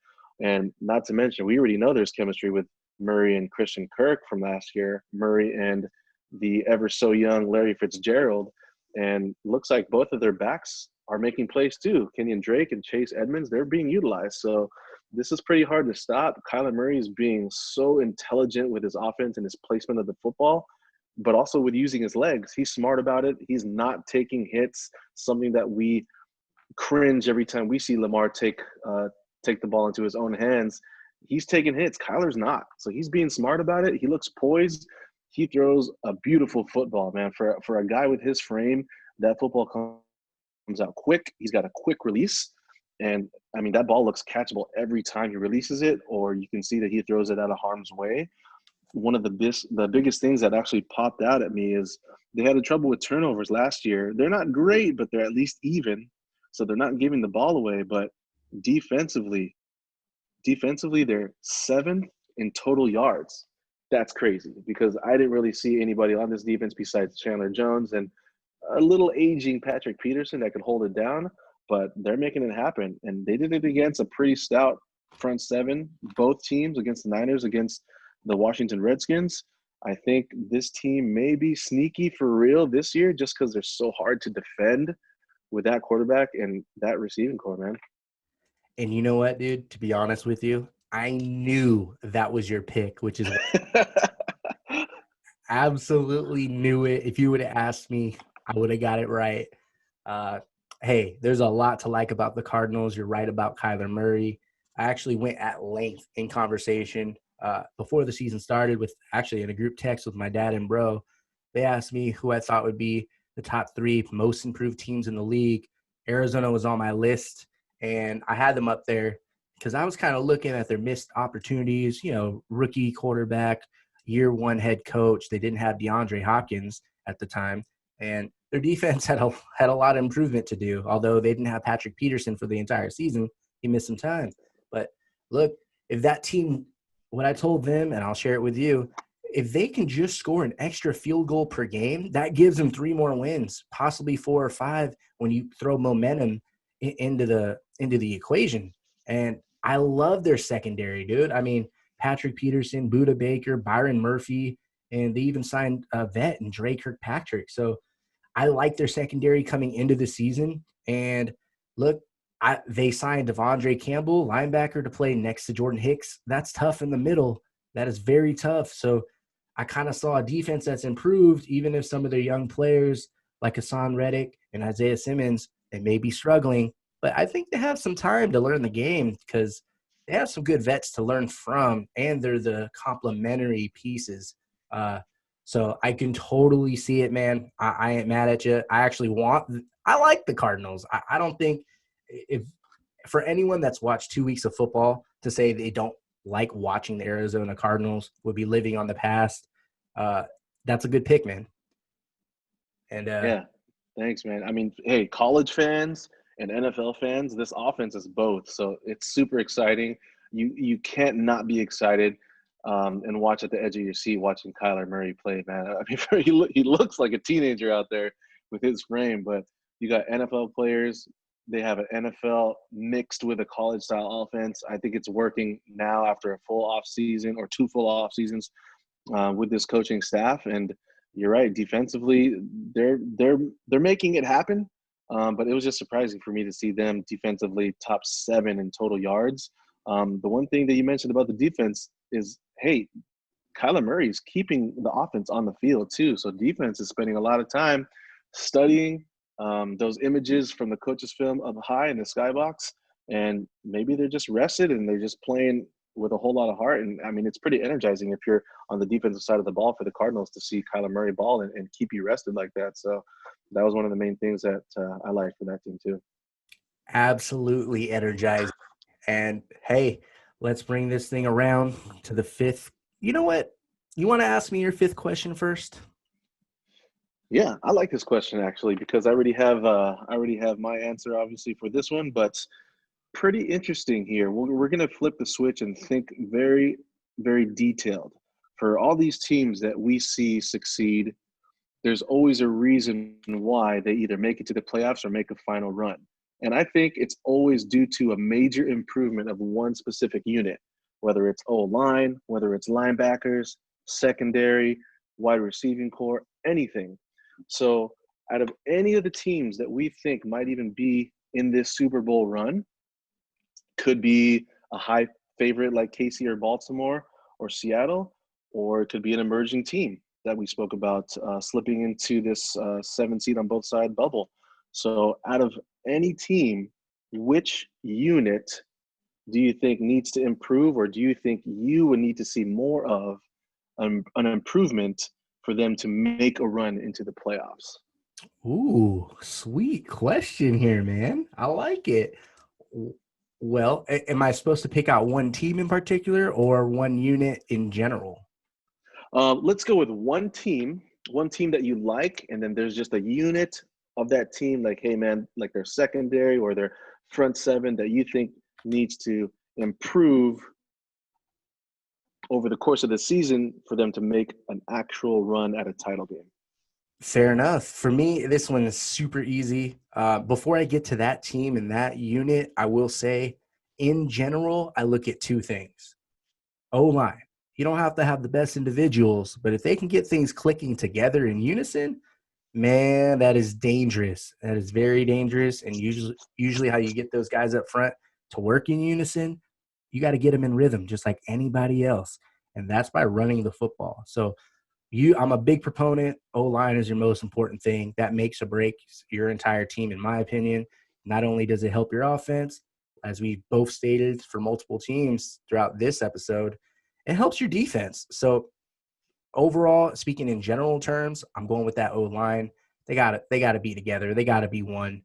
And not to mention, we already know there's chemistry with Murray and Christian Kirk from last year, Murray and the ever so young Larry Fitzgerald. And looks like both of their backs are making plays too. Kenyon Drake and Chase Edmonds, they're being utilized. So this is pretty hard to stop. Kyler Murray is being so intelligent with his offense and his placement of the football, but also with using his legs. He's smart about it. He's not taking hits, something that we cringe every time we see Lamar take the ball into his own hands. He's taking hits. Kyler's not. So he's being smart about it. He looks poised. He throws a beautiful football, man. For a guy with his frame, that football comes out quick. He's got a quick release. And, I mean, that ball looks catchable every time he releases it, or you can see that he throws it out of harm's way. One of the biggest things that actually popped out at me is they had trouble with turnovers last year. They're not great, but they're at least even. So they're not giving the ball away. But defensively, they're seventh in total yards. That's crazy because I didn't really see anybody on this defense besides Chandler Jones and a little aging Patrick Peterson that could hold it down, but they're making it happen. And they did it against a pretty stout front seven, both teams against the Niners, against the Washington Redskins. I think this team may be sneaky for real this year just because they're so hard to defend with that quarterback and that receiving core, man. And you know what, dude? To be honest with you, I knew that was your pick, which is absolutely knew it. If you would have asked me, I would have got it right. Hey, there's a lot to like about the Cardinals. You're right about Kyler Murray. I actually went at length in conversation before the season started with actually in a group text with my dad and bro. They asked me who I thought would be the top 3 most improved teams in the league. Arizona was on my list, and I had them up there because I was kind of looking at their missed opportunities, rookie quarterback, year 1 head coach. They didn't have DeAndre Hopkins at the time, and their defense had a lot of improvement to do. Although they didn't have Patrick Peterson for the entire season, he missed some time. But look, if that team, what I told them, and I'll share it with you, if they can just score an extra field goal per game, that gives them 3 more wins, possibly 4 or 5 when you throw momentum into the equation. And I love their secondary, dude. I mean, Patrick Peterson, Buda Baker, Byron Murphy, and they even signed a vet and Dre Kirkpatrick. So I like their secondary coming into the season. And look, they signed Devondre Campbell, linebacker, to play next to Jordan Hicks. That's tough in the middle. That is very tough. So I kind of saw a defense that's improved, even if some of their young players like Hassan Reddick and Isaiah Simmons, they may be struggling. But I think they have some time to learn the game because they have some good vets to learn from, and they're the complementary pieces. So I can totally see it, man. I ain't mad at you. I like the Cardinals. I don't think if for anyone that's watched 2 weeks of football to say they don't like watching the Arizona Cardinals would be living on the past. That's a good pick, man. And Yeah, thanks, man. I mean, hey, college fans and NFL fans, this offense is both, so it's super exciting. You can't not be excited and watch at the edge of your seat watching Kyler Murray play, man. I mean, he looks like a teenager out there with his frame, but you got NFL players. They have an NFL mixed with a college-style offense. I think it's working now after a full off season or 2 full off seasons with this coaching staff. And you're right, defensively, they're making it happen. But it was just surprising for me to see them defensively top 7 in total yards. The one thing that you mentioned about the defense is, hey, Kyler Murray is keeping the offense on the field too. So defense is spending a lot of time studying those images from the coach's film up high in the skybox, and maybe they're just rested and they're just playing with a whole lot of heart. And I mean, it's pretty energizing if you're on the defensive side of the ball for the Cardinals to see Kyler Murray ball and keep you rested like that. So that was one of the main things that I liked for that team too. absolutely energized. And hey, let's bring this thing around to the 5th. You know what? You want to ask me your 5th question first? Yeah, I like this question actually because I already have my answer obviously for this one, but pretty interesting here. We're going to flip the switch and think very, very detailed. For all these teams that we see succeed, there's always a reason why they either make it to the playoffs or make a final run. And I think it's always due to a major improvement of one specific unit, whether it's O-line, whether it's linebackers, secondary, wide receiving core, anything. So out of any of the teams that we think might even be in this Super Bowl run, could be a high favorite like KC or Baltimore or Seattle, or it could be an emerging team that we spoke about slipping into this 7 seed on both side bubble. So out of any team, which unit do you think needs to improve, or do you think you would need to see more of an improvement for them to make a run into the playoffs? Ooh, sweet question here, man. I like it. Well, am I supposed to pick out one team in particular or one unit in general? Let's go with one team that you like, and then there's just a unit of that team, like, hey, man, like their secondary or their front seven that you think needs to improve over the course of the season for them to make an actual run at a title game. Fair enough. For me, this one is super easy. Before I get to that team and that unit, I will say, in general, I look at two things. O-line. You don't have to have the best individuals, but if they can get things clicking together in unison, man, that is dangerous. That is very dangerous. And usually how you get those guys up front to work in unison, you got to get them in rhythm just like anybody else. And that's by running the football. So I'm a big proponent. O-line is your most important thing. That makes or breaks your entire team, in my opinion. Not only does it help your offense, as we both stated for multiple teams throughout this episode, it helps your defense. So overall, speaking in general terms, I'm going with that O-line. They got to be together. They got to be one.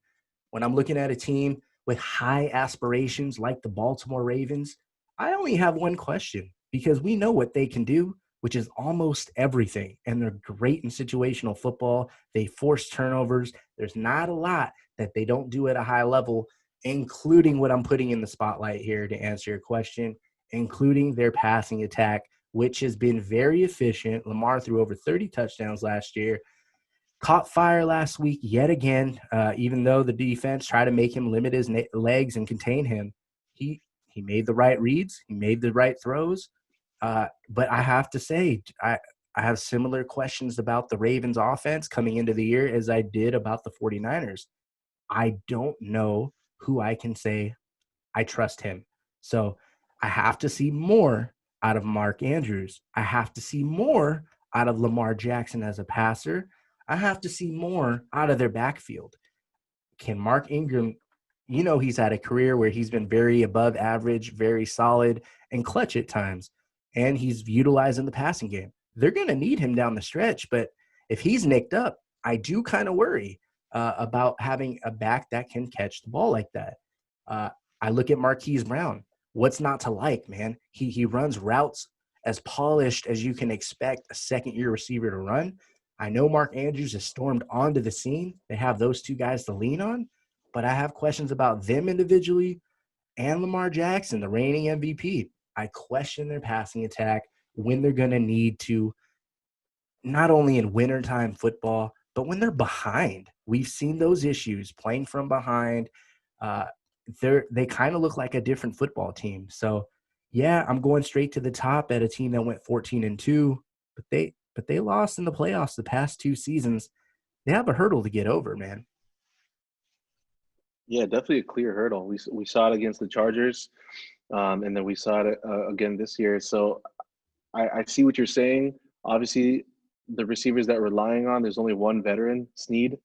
When I'm looking at a team with high aspirations like the Baltimore Ravens, I only have one question because we know what they can do, which is almost everything. And they're great in situational football. They force turnovers. There's not a lot that they don't do at a high level, including what I'm putting in the spotlight here to answer your question, including their passing attack, which has been very efficient. Lamar threw over 30 touchdowns last year. Caught fire last week yet again, even though the defense tried to make him limit his legs and contain him. He made the right reads. He made the right throws. But I have to say, I have similar questions about the Ravens offense coming into the year as I did about the 49ers. I don't know who I can say I trust him. So I have to see more out of Mark Andrews. I have to see more out of Lamar Jackson as a passer. I have to see more out of their backfield. Can Mark Ingram, he's had a career where he's been very above average, very solid, and clutch at times. And he's utilizing the passing game. They're going to need him down the stretch. But if he's nicked up, I do kind of worry about having a back that can catch the ball like that. I look at Marquise Brown. What's not to like, man? He runs routes as polished as you can expect a second-year receiver to run. I know Mark Andrews has stormed onto the scene. They have those two guys to lean on, but I have questions about them individually and Lamar Jackson, the reigning MVP. I question their passing attack, when they're going to need to, not only in wintertime football, but when they're behind. We've seen those issues playing from behind. Uh, they kind of look like a different football team. So, yeah, I'm going straight to the top at a team that went 14-2, but they lost in the playoffs the past 2 seasons. They have a hurdle to get over, man. Yeah, definitely a clear hurdle. We saw it against the Chargers, and then we saw it again this year. So I see what you're saying. Obviously, the receivers that we're relying on, there's only one veteran, Snead,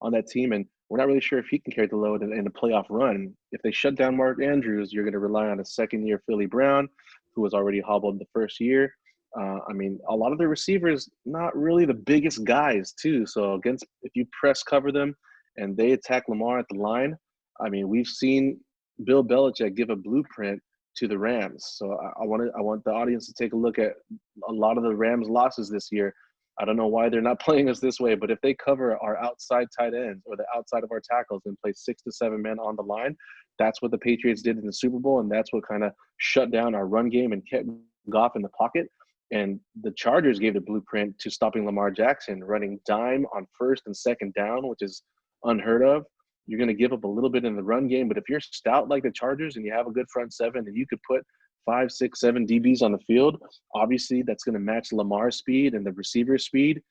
on that team, and we're not really sure if he can carry the load in a playoff run. If they shut down Mark Andrews, you're going to rely on a second-year Philly Brown, who was already hobbled the first year. I mean, a lot of the receivers, not really the biggest guys, too. So if you press cover them and they attack Lamar at the line, I mean, we've seen Bill Belichick give a blueprint to the Rams. So I want the audience to take a look at a lot of the Rams losses this year. I don't know why they're not playing us this way, but if they cover our outside tight ends or the outside of our tackles and play 6 to 7 men on the line, that's what the Patriots did in the Super Bowl, and that's what kind of shut down our run game and kept Goff in the pocket. And the Chargers gave the blueprint to stopping Lamar Jackson, running dime on first and second down, which is unheard of. You're going to give up a little bit in the run game, but if you're stout like the Chargers and you have a good front seven, then you could put 5, 6, 7 DBs on the field, obviously that's going to match Lamar's speed and the receiver speed.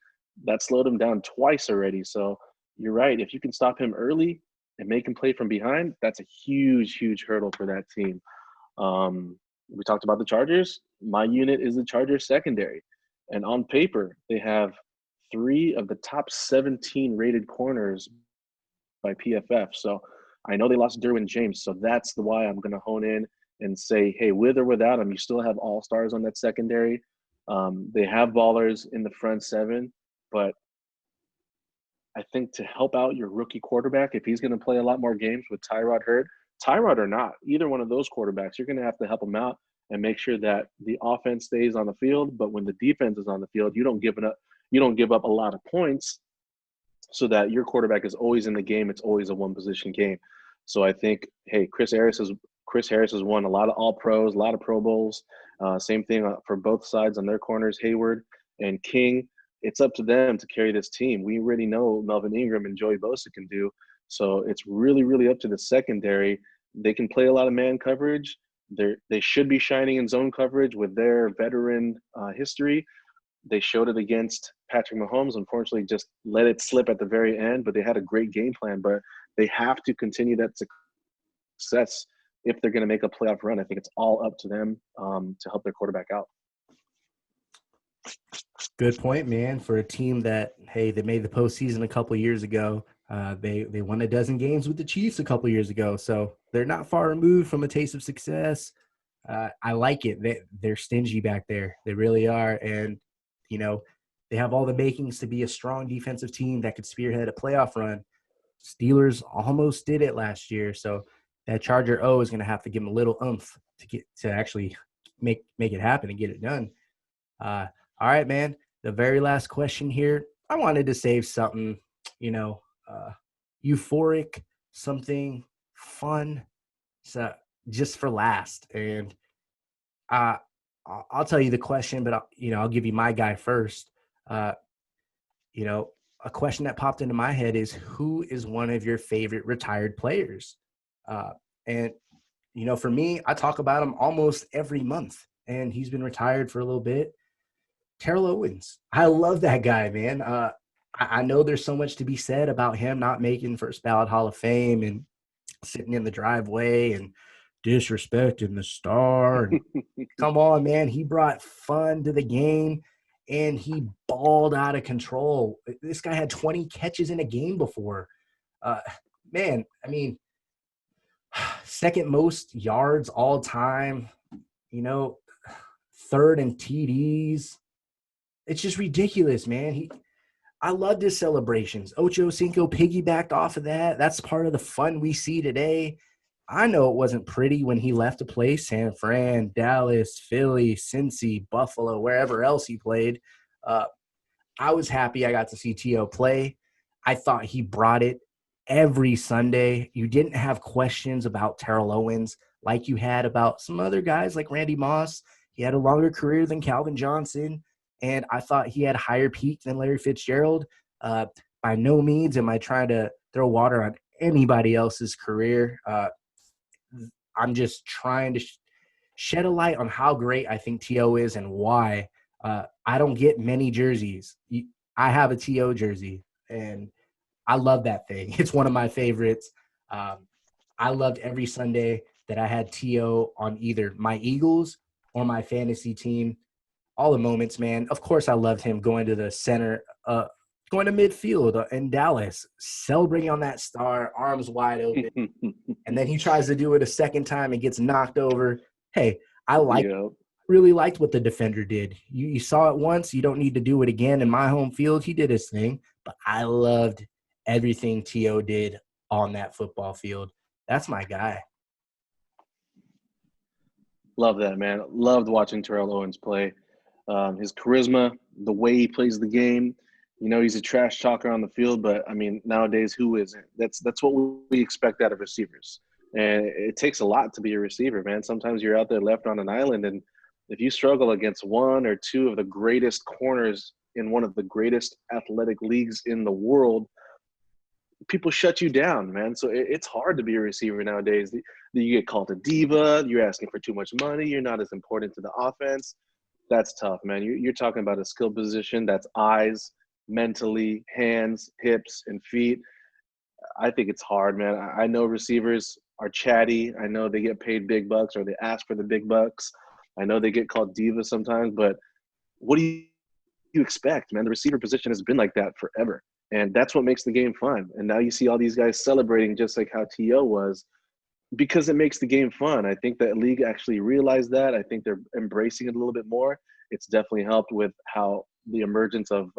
That slowed him down twice already. So you're right. If you can stop him early and make him play from behind, that's a huge, huge hurdle for that team. We talked about the Chargers. My unit is the Chargers secondary. And on paper, they have 3 of the top 17 rated corners by PFF. So I know they lost Derwin James. So that's the why I'm going to hone in and say, hey, with or without him, you still have all-stars on that secondary. They have ballers in the front 7, but I think to help out your rookie quarterback, if he's going to play a lot more games with Tyrod hurt, Tyrod or not, either one of those quarterbacks, you're going to have to help him out and make sure that the offense stays on the field. But when the defense is on the field, you don't give up a lot of points, so that your quarterback is always in the game. It's always a one-position game. So I think, hey, Chris Harris has won a lot of All-Pros, a lot of Pro Bowls. Same thing for both sides on their corners, Hayward and King. It's up to them to carry this team. We already know Melvin Ingram and Joey Bosa can do. So it's really, really up to the secondary. They can play a lot of man coverage. They should be shining in zone coverage with their veteran history. They showed it against Patrick Mahomes. Unfortunately, just let it slip at the very end, but they had a great game plan. But they have to continue that success if they're going to make a playoff run. I think it's all up to them to help their quarterback out. Good point, man. For a team that, hey, they made the postseason a couple of years ago. They won a dozen games with the Chiefs a couple of years ago, so they're not far removed from a taste of success. I like it. They're stingy back there. They really are, and they have all the makings to be a strong defensive team that could spearhead a playoff run. Steelers almost did it last year, so that Charger O is going to have to give them a little oomph to actually make it happen and get it done. All right, man. The very last question here. I wanted to save something, euphoric, something fun, so just for last. And I'll tell you the question, but I'll give you my guy first. A question that popped into my head is, who is one of your favorite retired players? And for me, I talk about him almost every month, and he's been retired for a little bit. Terrell Owens. I love that guy, man. I know there's so much to be said about him not making first ballot Hall of Fame and sitting in the driveway and disrespecting the star. And come on, man. He brought fun to the game, and he balled out of control. This guy had 20 catches in a game before. Man, I mean, second most yards all time, third in TDs. It's just ridiculous, man. I loved his celebrations. Ocho Cinco piggybacked off of that. That's part of the fun we see today. I know it wasn't pretty when he left to play San Fran, Dallas, Philly, Cincy, Buffalo, wherever else he played. I was happy I got to see T.O. play. I thought he brought it every Sunday. You didn't have questions about Terrell Owens like you had about some other guys like Randy Moss. He had a longer career than Calvin Johnson, and I thought he had a higher peak than Larry Fitzgerald. By no means am I trying to throw water on anybody else's career. I'm just trying to shed a light on how great I think T.O. is and why. I don't get many jerseys. I have a T.O. jersey, and I love that thing. It's one of my favorites. I loved every Sunday that I had T.O. on either my Eagles or my fantasy team. All the moments, man. Of course, I loved him going to the center, going to midfield in Dallas, celebrating on that star, arms wide open. And then he tries to do it a second time and gets knocked over. Hey, really liked what the defender did. You saw it once. You don't need to do it again. In my home field, he did his thing. But I loved everything T.O. did on that football field. That's my guy. Love that, man. Loved watching Terrell Owens play. His charisma, the way he plays the game. He's a trash talker on the field, but, I mean, nowadays, who isn't? That's what we expect out of receivers. And it takes a lot to be a receiver, man. Sometimes you're out there left on an island, and if you struggle against one or two of the greatest corners in one of the greatest athletic leagues in the world, people shut you down, man. So it's hard to be a receiver nowadays. You get called a diva. You're asking for too much money. You're not as important to the offense. That's tough, man. You're talking about a skill position that's eyes, mentally, hands, hips, and feet. I think it's hard, man. I know receivers are chatty. I know they get paid big bucks or they ask for the big bucks. I know they get called divas sometimes, but what do you expect, man? The receiver position has been like that forever. And that's what makes the game fun. And now you see all these guys celebrating just like how T.O. was because it makes the game fun. I think that league actually realized that. I think they're embracing it a little bit more. It's definitely helped with how the emergence of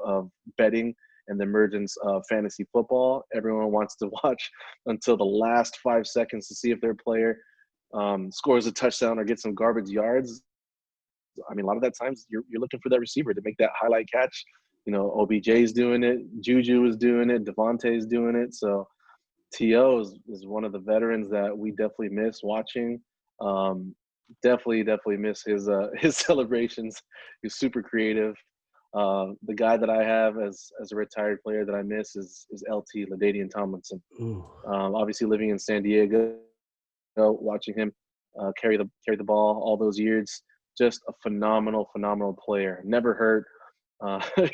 betting and the emergence of fantasy football. Everyone wants to watch until the last 5 seconds to see if their player scores a touchdown or gets some garbage yards. I mean, a lot of that times you're looking for that receiver to make that highlight catch. You know, OBJ's doing it, Juju is doing it, Devontae's doing it. So T.O. is one of the veterans that we definitely miss watching. Definitely miss his his celebrations. He's super creative. The guy that I have as a retired player that I miss is LT LaDainian Tomlinson. Ooh. Obviously living in San Diego, watching him carry the ball all those years, just a phenomenal player. Never hurt.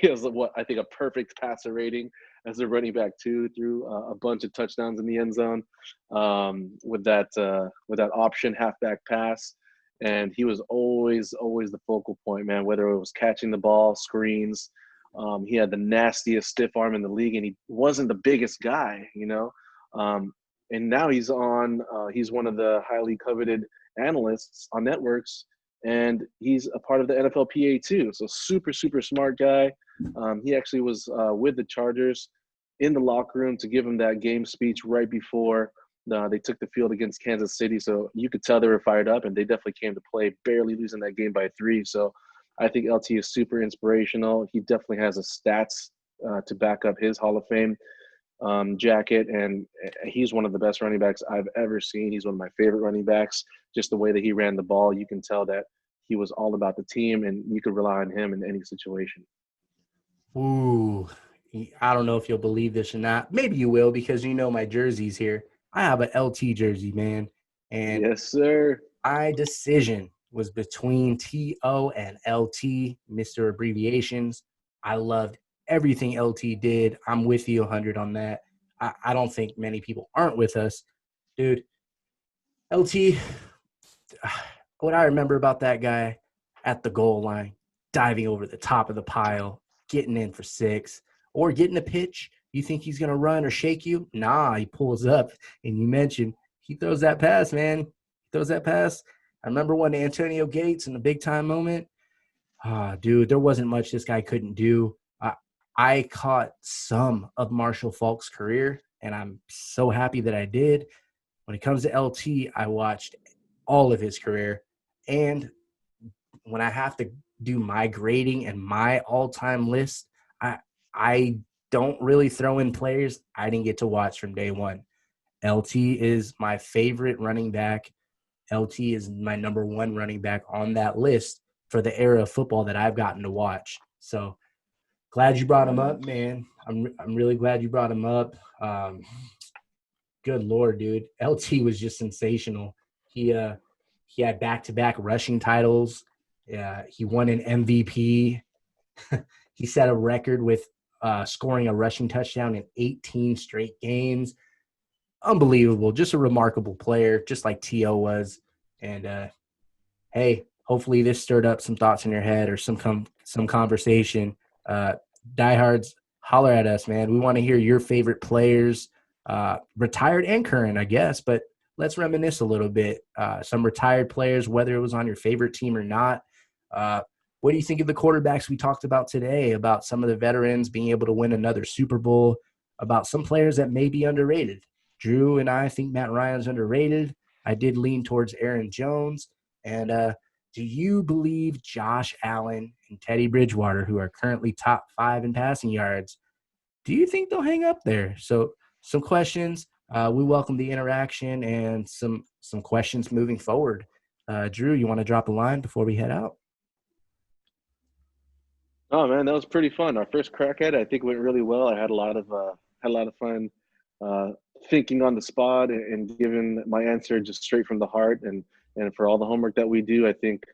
He has what I think a perfect passer rating as a running back too, threw a bunch of touchdowns in the end zone with that option halfback pass, and he was always the focal point, man. Whether it was catching the ball, screens, he had the nastiest stiff arm in the league, and he wasn't the biggest guy, you know. And now he's on. He's one of the highly coveted analysts on networks, and he's a part of the NFLPA too. So super smart guy. He actually was with the Chargers in the locker room to give him that game speech right before they took the field against Kansas City. So you could tell they were fired up, and they definitely came to play, barely losing that game by 3. So I think LT is super inspirational. He definitely has a stats to back up his Hall of Fame jacket, and he's one of the best running backs I've ever seen. He's one of my favorite running backs. Just the way that he ran the ball, you can tell that he was all about the team, and you could rely on him in any situation. Ooh. I don't know if you'll believe this or not. Maybe you will because you know my jersey's here. I have an LT jersey, man. And Yes, sir. my decision was between T.O. and LT, Mr. Abbreviations. I loved everything LT did. I'm with you 100 on that. I don't think many people aren't with us. Dude, LT, what I remember about that guy at the goal line, diving over the top of the pile, getting in for 6, or getting a pitch. You think he's going to run or shake you? Nah, he pulls up. And you mentioned he throws that pass, man. He throws that pass. I remember one to Antonio Gates in the big time moment. Dude, there wasn't much this guy couldn't do. I caught some of Marshall Faulk's career, and I'm so happy that I did. When it comes to LT, I watched all of his career. And when I have to do my grading and my all-time list, I don't really throw in players I didn't get to watch from day one. LT is my favorite running back. LT is my number 1 running back on that list for the era of football that I've gotten to watch. So glad you brought him up, man. I'm really glad you brought him up. Good Lord, dude. LT was just sensational. He had back-to-back rushing titles. He won an MVP. He set a record with scoring a rushing touchdown in 18 straight games. Unbelievable. Just a remarkable player, just like T.O. was. And, hey, hopefully this stirred up some thoughts in your head or some conversation. Diehards, holler at us, man. We want to hear your favorite players, retired and current, I guess, but let's reminisce a little bit. Some retired players, whether it was on your favorite team or not. What do you think of the quarterbacks we talked about today, about some of the veterans being able to win another Super Bowl, about some players that may be underrated? Drew and I think Matt Ryan's underrated. I did lean towards Aaron Jones. And do you believe Josh Allen and Teddy Bridgewater, who are currently top 5 in passing yards, do you think they'll hang up there? So some questions. We welcome the interaction and some questions moving forward. Drew, you want to drop a line before we head out? Oh man, that was pretty fun. Our first crack at it, I think, went really well. I had a lot of fun thinking on the spot and giving my answer just straight from the heart. And for all the homework that we do, I think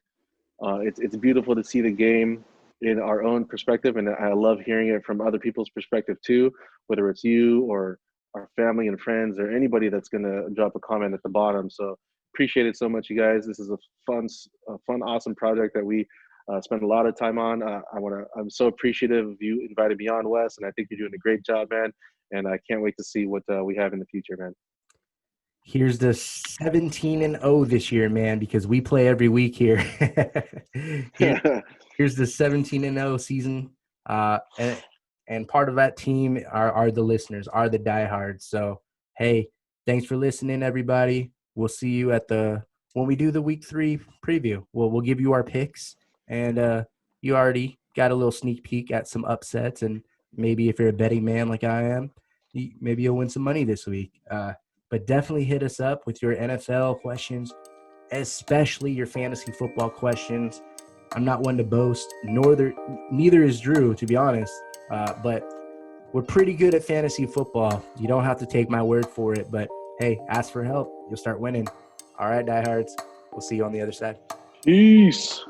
it's beautiful to see the game in our own perspective, and I love hearing it from other people's perspective too, whether it's you or our family and friends or anybody that's going to drop a comment at the bottom. So appreciate it so much, you guys. This is a fun, awesome project that we spend a lot of time on. I'm so appreciative of you invited me on, Wes, and I think you're doing a great job, man. And I can't wait to see what we have in the future, man. Here's the 17-0 this year, man, because we play every week here. Here, here's the 17-0 season. And part of that team are the listeners, are the diehards. So, hey, thanks for listening, everybody. We'll see you when we do the week 3 preview. We'll give you our picks, and you already got a little sneak peek at some upsets, and maybe if you're a betting man like I am, maybe you'll win some money this week. But definitely hit us up with your NFL questions, especially your fantasy football questions. I'm not one to boast, neither is Drew, to be honest. But we're pretty good at fantasy football. You don't have to take my word for it, but hey, ask for help. You'll start winning. All right, diehards. We'll see you on the other side. Peace.